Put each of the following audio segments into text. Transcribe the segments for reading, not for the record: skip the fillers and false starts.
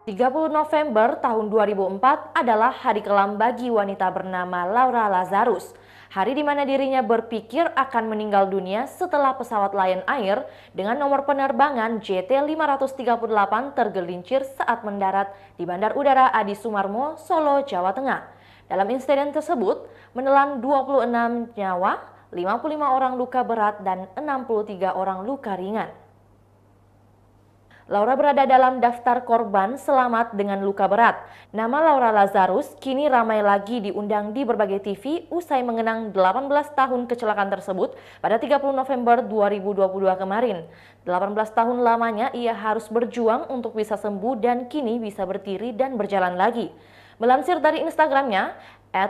30 November tahun 2004 adalah hari kelam bagi wanita bernama Laura Lazarus. Hari di mana dirinya berpikir akan meninggal dunia setelah pesawat Lion Air dengan nomor penerbangan JT538 tergelincir saat mendarat di Bandar Udara Adi Sumarmo, Solo, Jawa Tengah. Dalam insiden tersebut, menelan 26 nyawa, 55 orang luka berat dan 63 orang luka ringan. Laura berada dalam daftar korban selamat dengan luka berat. Nama Laura Lazarus kini ramai lagi diundang di berbagai TV usai mengenang 18 tahun kecelakaan tersebut pada 30 November 2022 kemarin. 18 tahun lamanya ia harus berjuang untuk bisa sembuh dan kini bisa berdiri dan berjalan lagi. Melansir dari Instagramnya,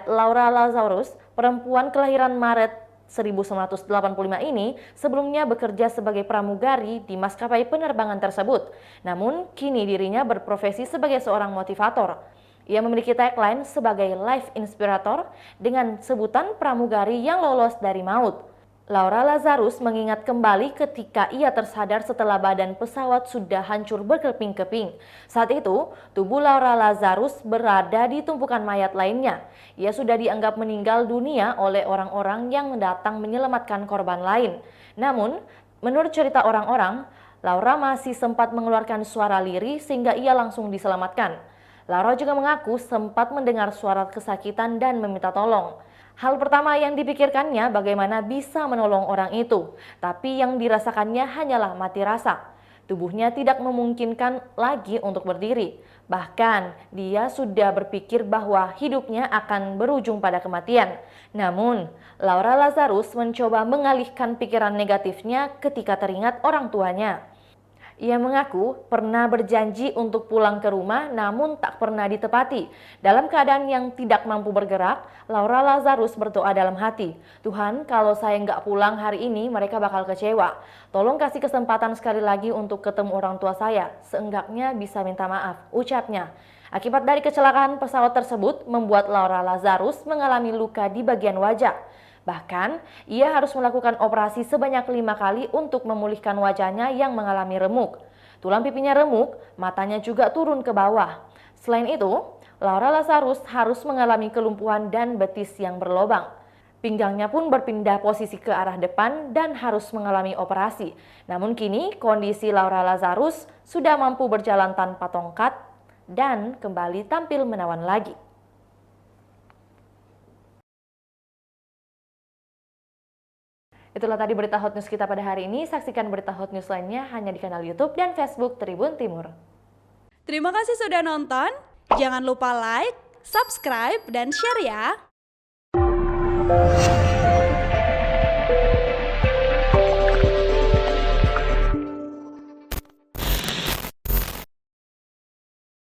@LauraLazarus, perempuan kelahiran Maret 1985 ini sebelumnya bekerja sebagai pramugari di maskapai penerbangan tersebut. Namun, kini dirinya berprofesi sebagai seorang motivator. Ia memiliki tagline sebagai life inspirator dengan sebutan pramugari yang lolos dari maut. Laura Lazarus mengingat kembali ketika ia tersadar setelah badan pesawat sudah hancur berkeping-keping. Saat itu, tubuh Laura Lazarus berada di tumpukan mayat lainnya. Ia sudah dianggap meninggal dunia oleh orang-orang yang datang menyelamatkan korban lain. Namun, menurut cerita orang-orang, Laura masih sempat mengeluarkan suara lirih sehingga ia langsung diselamatkan. Laura juga mengaku sempat mendengar suara kesakitan dan meminta tolong. Hal pertama yang dipikirkannya bagaimana bisa menolong orang itu, tapi yang dirasakannya hanyalah mati rasa. Tubuhnya tidak memungkinkan lagi untuk berdiri. Bahkan, dia sudah berpikir bahwa hidupnya akan berujung pada kematian. Namun, Laura Lazarus mencoba mengalihkan pikiran negatifnya ketika teringat orang tuanya. Ia mengaku pernah berjanji untuk pulang ke rumah namun tak pernah ditepati. Dalam keadaan yang tidak mampu bergerak, Laura Lazarus berdoa dalam hati, "Tuhan, kalau saya nggak pulang hari ini mereka bakal kecewa. Tolong kasih kesempatan sekali lagi untuk ketemu orang tua saya, seenggaknya bisa minta maaf," ucapnya. Akibat dari kecelakaan pesawat tersebut membuat Laura Lazarus mengalami luka di bagian wajah. Bahkan, ia harus melakukan operasi sebanyak 5 kali untuk memulihkan wajahnya yang mengalami remuk. Tulang pipinya remuk, matanya juga turun ke bawah. Selain itu, Laura Lazarus harus mengalami kelumpuhan dan betis yang berlobang. Pinggangnya pun berpindah posisi ke arah depan dan harus mengalami operasi. Namun kini, kondisi Laura Lazarus sudah mampu berjalan tanpa tongkat dan kembali tampil menawan lagi. Itulah tadi berita hot news kita pada hari ini. Saksikan berita hot news lainnya hanya di kanal YouTube dan Facebook Tribun Timur. Terima kasih sudah nonton. Jangan lupa like, subscribe, dan share ya.